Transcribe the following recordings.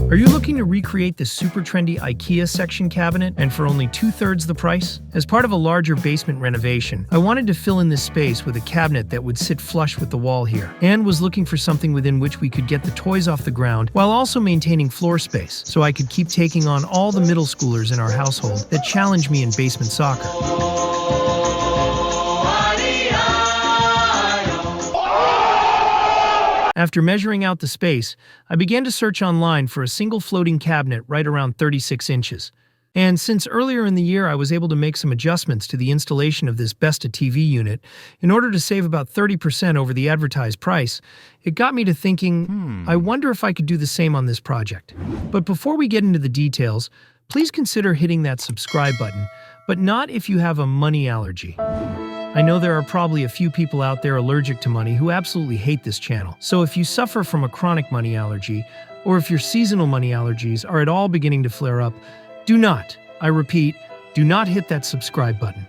Are you looking to recreate this super trendy IKEA Sektion Cabinet and for only 2/3 the price? As part of a larger basement renovation, I wanted to fill in this space with a cabinet that would sit flush with the wall here, and was looking for something within which we could get the toys off the ground while also maintaining floor space, so I could keep taking on all the middle schoolers in our household that challenge me in basement soccer. After measuring out the space, I began to search online for a single floating cabinet right around 36 inches. And since earlier in the year I was able to make some adjustments to the installation of this Besta TV unit in order to save about 30% over the advertised price, it got me to thinking, I wonder if I could do the same on this project. But before we get into the details, please consider hitting that subscribe button, but not if you have a money allergy. I know there are probably a few people out there allergic to money who absolutely hate this channel. So if you suffer from a chronic money allergy, or if your seasonal money allergies are at all beginning to flare up, do not, I repeat, do not hit that subscribe button.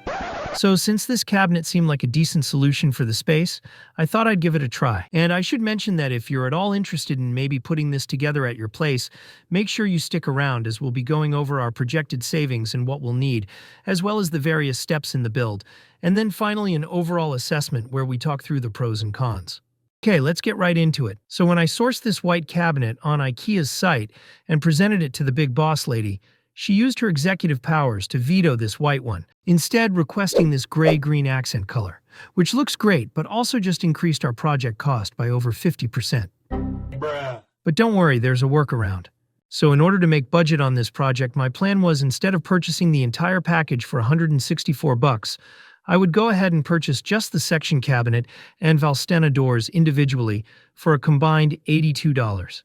So since this cabinet seemed like a decent solution for the space, I thought I'd give it a try. And I should mention that if you're at all interested in maybe putting this together at your place, make sure you stick around as we'll be going over our projected savings and what we'll need, as well as the various steps in the build, and then finally an overall assessment where we talk through the pros and cons. Okay, let's get right into it. So when I sourced this white cabinet on IKEA's site and presented it to the big boss lady, she used her executive powers to veto this white one, instead requesting this gray-green accent color, which looks great but also just increased our project cost by over 50%. But don't worry, there's a workaround. So in order to make budget on this project, my plan was instead of purchasing the entire package for $164, I would go ahead and purchase just the Sektion cabinet and Valstena doors individually for a combined $82.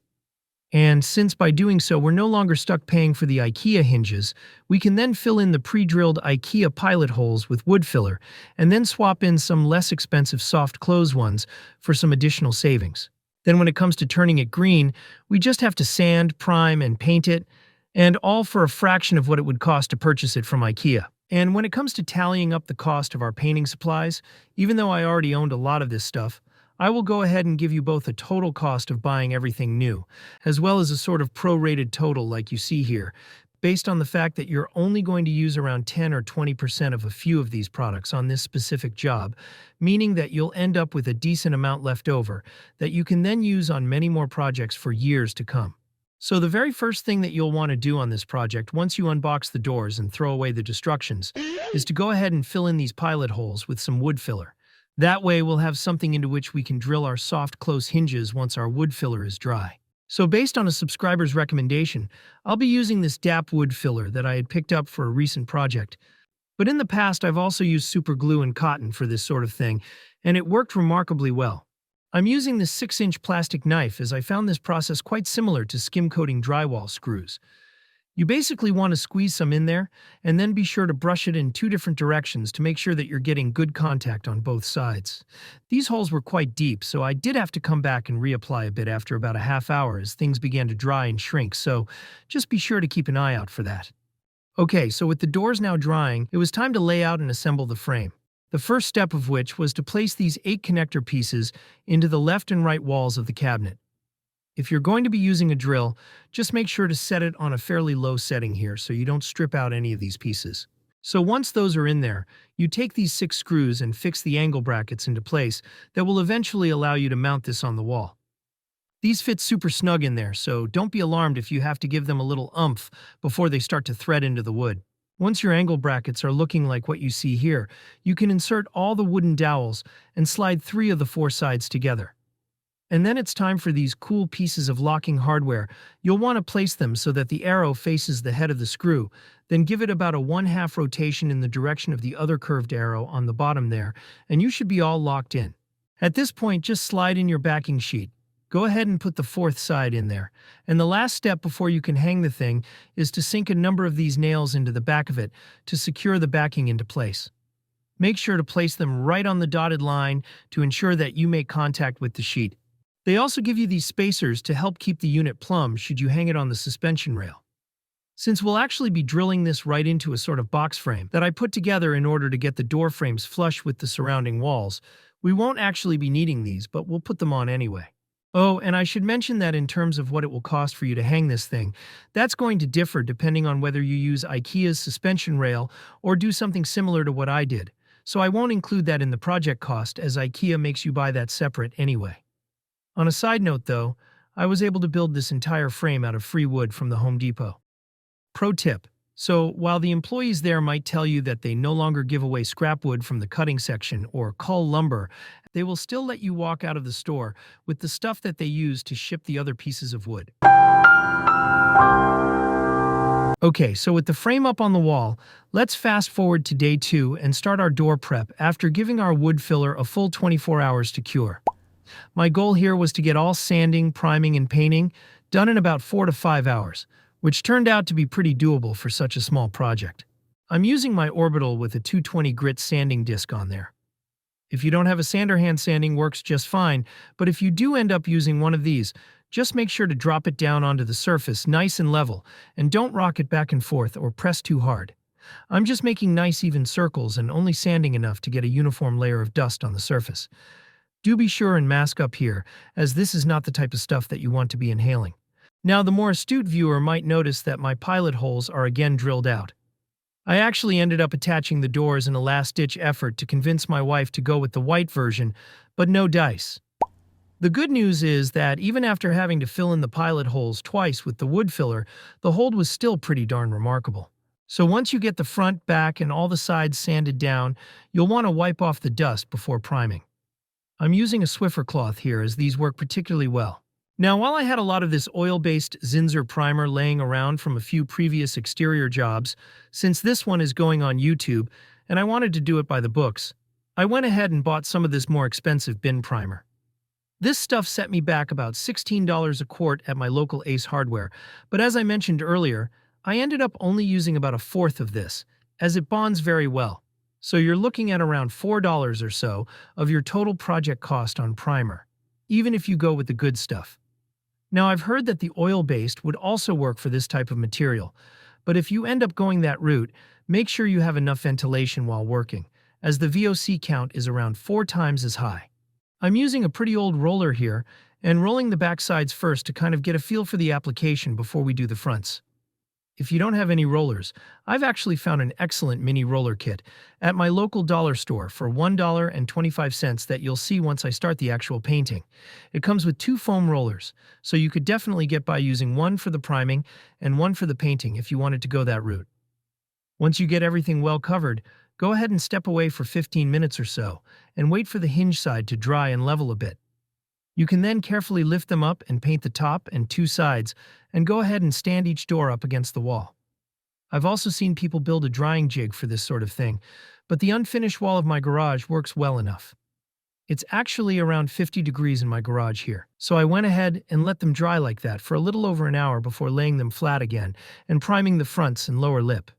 And since by doing so we're no longer stuck paying for the IKEA hinges, we can then fill in the pre-drilled IKEA pilot holes with wood filler and then swap in some less expensive soft close ones for some additional savings. Then when it comes to turning it green, we just have to sand, prime, and paint it, and all for a fraction of what it would cost to purchase it from IKEA. And when it comes to tallying up the cost of our painting supplies, even though I already owned a lot of this stuff, I will go ahead and give you both a total cost of buying everything new, as well as a sort of prorated total like you see here, based on the fact that you're only going to use around 10 or 20% of a few of these products on this specific job, meaning that you'll end up with a decent amount left over that you can then use on many more projects for years to come. So the very first thing that you'll want to do on this project once you unbox the doors and throw away the destructions is to go ahead and fill in these pilot holes with some wood filler. That way we'll have something into which we can drill our soft close hinges once our wood filler is dry. So based on a subscriber's recommendation, I'll be using this DAP wood filler that I had picked up for a recent project. But in the past I've also used super glue and cotton for this sort of thing, and it worked remarkably well. I'm using this 6-inch plastic knife as I found this process quite similar to skim coating drywall screws. You basically want to squeeze some in there, and then be sure to brush it in 2 different directions to make sure that you're getting good contact on both sides. These holes were quite deep, so I did have to come back and reapply a bit after about a half hour as things began to dry and shrink, so just be sure to keep an eye out for that. Okay, so with the doors now drying, it was time to lay out and assemble the frame. The first step of which was to place these 8 connector pieces into the left and right walls of the cabinet. If you're going to be using a drill, just make sure to set it on a fairly low setting here so you don't strip out any of these pieces. So once those are in there, you take these 6 screws and fix the angle brackets into place that will eventually allow you to mount this on the wall. These fit super snug in there, so don't be alarmed if you have to give them a little oomph before they start to thread into the wood. Once your angle brackets are looking like what you see here, you can insert all the wooden dowels and slide 3 of the 4 sides together. And then it's time for these cool pieces of locking hardware. You'll want to place them so that the arrow faces the head of the screw, then give it about a 1/2 rotation in the direction of the other curved arrow on the bottom there, and you should be all locked in. At this point, just slide in your backing sheet. Go ahead and put the 4th side in there. And the last step before you can hang the thing is to sink a number of these nails into the back of it to secure the backing into place. Make sure to place them right on the dotted line to ensure that you make contact with the sheet. They also give you these spacers to help keep the unit plumb should you hang it on the suspension rail. Since we'll actually be drilling this right into a sort of box frame that I put together in order to get the door frames flush with the surrounding walls, we won't actually be needing these, but we'll put them on anyway. Oh, and I should mention that in terms of what it will cost for you to hang this thing, that's going to differ depending on whether you use IKEA's suspension rail or do something similar to what I did. So I won't include that in the project cost as IKEA makes you buy that separate anyway. On a side note though, I was able to build this entire frame out of free wood from the Home Depot. Pro tip. So, while the employees there might tell you that they no longer give away scrap wood from the cutting section or cull lumber, they will still let you walk out of the store with the stuff that they use to ship the other pieces of wood. Okay, so with the frame up on the wall, let's fast forward to day 2 and start our door prep after giving our wood filler a full 24 hours to cure. My goal here was to get all sanding, priming, and painting done in about 4 to 5 hours, which turned out to be pretty doable for such a small project. I'm using my orbital with a 220 grit sanding disc on there. If you don't have a sander, hand sanding works just fine, but if you do end up using one of these, just make sure to drop it down onto the surface nice and level, and don't rock it back and forth or press too hard. I'm just making nice even circles and only sanding enough to get a uniform layer of dust on the surface. Do be sure and mask up here, as this is not the type of stuff that you want to be inhaling. Now, the more astute viewer might notice that my pilot holes are again drilled out. I actually ended up attaching the doors in a last-ditch effort to convince my wife to go with the white version, but no dice. The good news is that even after having to fill in the pilot holes twice with the wood filler, the hold was still pretty darn remarkable. So once you get the front, back, and all the sides sanded down, you'll want to wipe off the dust before priming. I'm using a Swiffer cloth here as these work particularly well. Now, while I had a lot of this oil-based Zinsser primer laying around from a few previous exterior jobs, since this one is going on YouTube and I wanted to do it by the books, I went ahead and bought some of this more expensive bin primer. This stuff set me back about $16 a quart at my local Ace Hardware, but as I mentioned earlier, I ended up only using about a fourth of this, as it bonds very well. So you're looking at around $4 or so of your total project cost on primer, even if you go with the good stuff. Now, I've heard that the oil-based would also work for this type of material, but if you end up going that route, make sure you have enough ventilation while working, as the VOC count is around 4 times as high. I'm using a pretty old roller here, and rolling the back sides first to kind of get a feel for the application before we do the fronts. If you don't have any rollers, I've actually found an excellent mini roller kit at my local dollar store for $1.25 that you'll see once I start the actual painting. It comes with 2 foam rollers, so you could definitely get by using one for the priming and one for the painting if you wanted to go that route. Once you get everything well covered, go ahead and step away for 15 minutes or so and wait for the hinge side to dry and level a bit. You can then carefully lift them up and paint the top and 2 sides, and go ahead and stand each door up against the wall. I've also seen people build a drying jig for this sort of thing, but the unfinished wall of my garage works well enough. It's actually around 50 degrees in my garage here, so I went ahead and let them dry like that for a little over an hour before laying them flat again and priming the fronts and lower lip.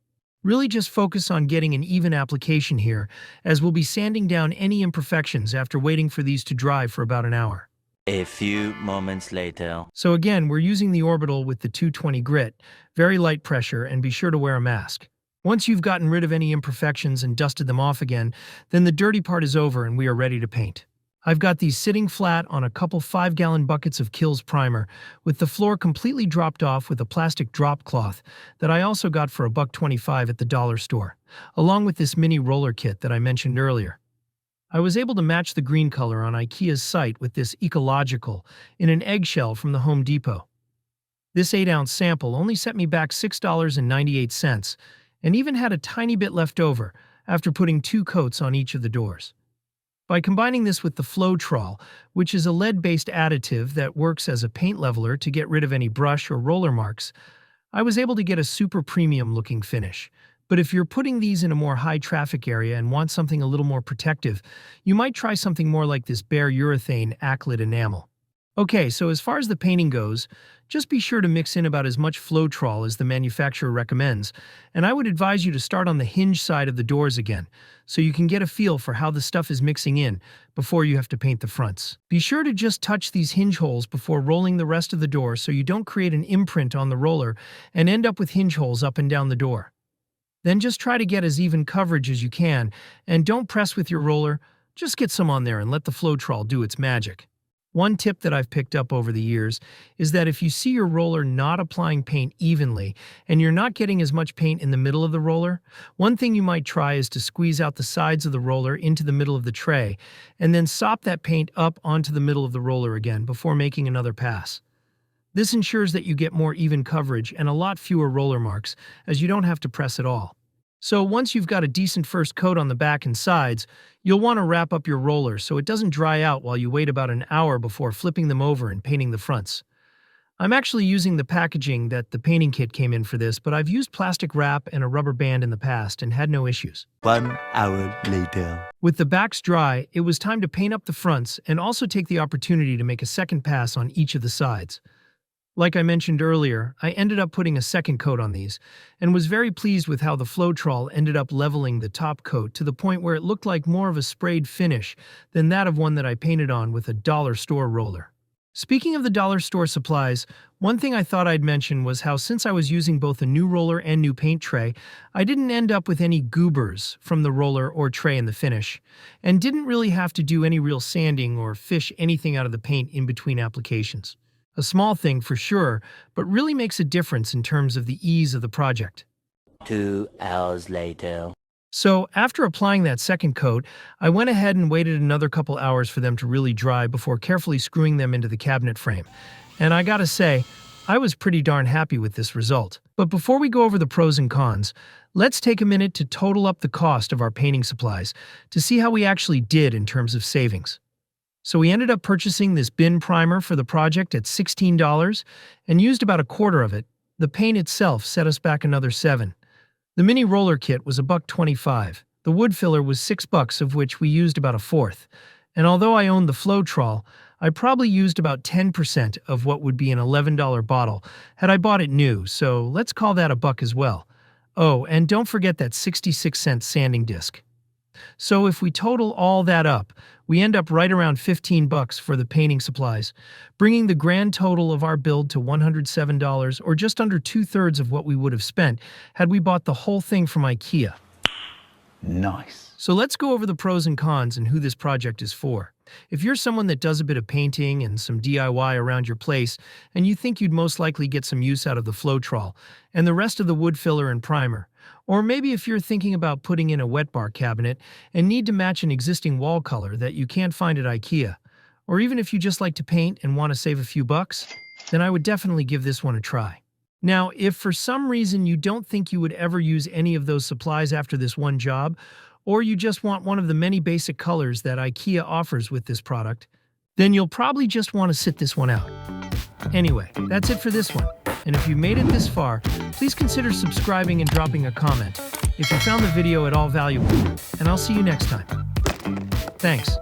Really just focus on getting an even application here, as we'll be sanding down any imperfections after waiting for these to dry for about an hour. A few moments later. So again, we're using the orbital with the 220 grit, very light pressure, and be sure to wear a mask. Once you've gotten rid of any imperfections and dusted them off again, then the dirty part is over and we are ready to paint. I've got these sitting flat on a couple 5-gallon buckets of Kills primer, with the floor completely dropped off with a plastic drop cloth that I also got for $1.25 at the dollar store, along with this mini roller kit that I mentioned earlier. I was able to match the green color on IKEA's site with this ecological in an eggshell from the Home Depot. This 8-ounce sample only set me back $6.98 and even had a tiny bit left over after putting 2 coats on each of the doors. By combining this with the Flow-Trol, which is a lead-based additive that works as a paint leveler to get rid of any brush or roller marks, I was able to get a super premium-looking finish. But if you're putting these in a more high-traffic area and want something a little more protective, you might try something more like this bare urethane acrylic enamel. Okay, so as far as the painting goes, just be sure to mix in about as much Flow-Trol as the manufacturer recommends, and I would advise you to start on the hinge side of the doors again, so you can get a feel for how the stuff is mixing in before you have to paint the fronts. Be sure to just touch these hinge holes before rolling the rest of the door so you don't create an imprint on the roller and end up with hinge holes up and down the door. Then just try to get as even coverage as you can, and don't press with your roller, just get some on there and let the Flow-Trol do its magic. One tip that I've picked up over the years is that if you see your roller not applying paint evenly and you're not getting as much paint in the middle of the roller, one thing you might try is to squeeze out the sides of the roller into the middle of the tray and then sop that paint up onto the middle of the roller again before making another pass. This ensures that you get more even coverage and a lot fewer roller marks, as you don't have to press at all. So once you've got a decent first coat on the back and sides, you'll want to wrap up your roller so it doesn't dry out while you wait about an hour before flipping them over and painting the fronts. I'm actually using the packaging that the painting kit came in for this, but I've used plastic wrap and a rubber band in the past and had no issues. 1 hour later. With the backs dry, it was time to paint up the fronts and also take the opportunity to make a second pass on each of the sides. Like I mentioned earlier, I ended up putting a second coat on these, and was very pleased with how the Floetrol ended up leveling the top coat to the point where it looked like more of a sprayed finish than that of one that I painted on with a dollar store roller. Speaking of the dollar store supplies, one thing I thought I'd mention was how since I was using both a new roller and new paint tray, I didn't end up with any goobers from the roller or tray in the finish, and didn't really have to do any real sanding or fish anything out of the paint in between applications. A small thing for sure, but really makes a difference in terms of the ease of the project. 2 hours later. So after applying that second coat, I went ahead and waited another couple hours for them to really dry before carefully screwing them into the cabinet frame. And I gotta say, I was pretty darn happy with this result. But before we go over the pros and cons, let's take a minute to total up the cost of our painting supplies to see how we actually did in terms of savings. So we ended up purchasing this bin primer for the project at $16 and used about a quarter of it. The paint itself set us back another $7. The mini roller kit was $1.25. The wood filler was $6, of which we used about a fourth. And although I owned the Floetrol, I probably used about 10% of what would be an $11 bottle had I bought it new, so let's call that $1 as well. Oh, and don't forget that 66-cent sanding disc. So if we total all that up, we end up right around $15 for the painting supplies, bringing the grand total of our build to $107, or just under 2/3 of what we would have spent had we bought the whole thing from IKEA. Nice. So let's go over the pros and cons and who this project is for. If you're someone that does a bit of painting and some DIY around your place, and you think you'd most likely get some use out of the Floetrol and the rest of the wood filler and primer, or maybe if you're thinking about putting in a wet bar cabinet and need to match an existing wall color that you can't find at IKEA, or even if you just like to paint and want to save a few bucks, then I would definitely give this one a try. Now, if for some reason you don't think you would ever use any of those supplies after this one job, or you just want one of the many basic colors that IKEA offers with this product, then you'll probably just want to sit this one out. Anyway, that's it for this one. And if you made it this far, please consider subscribing and dropping a comment if you found the video at all valuable, and I'll see you next time. Thanks.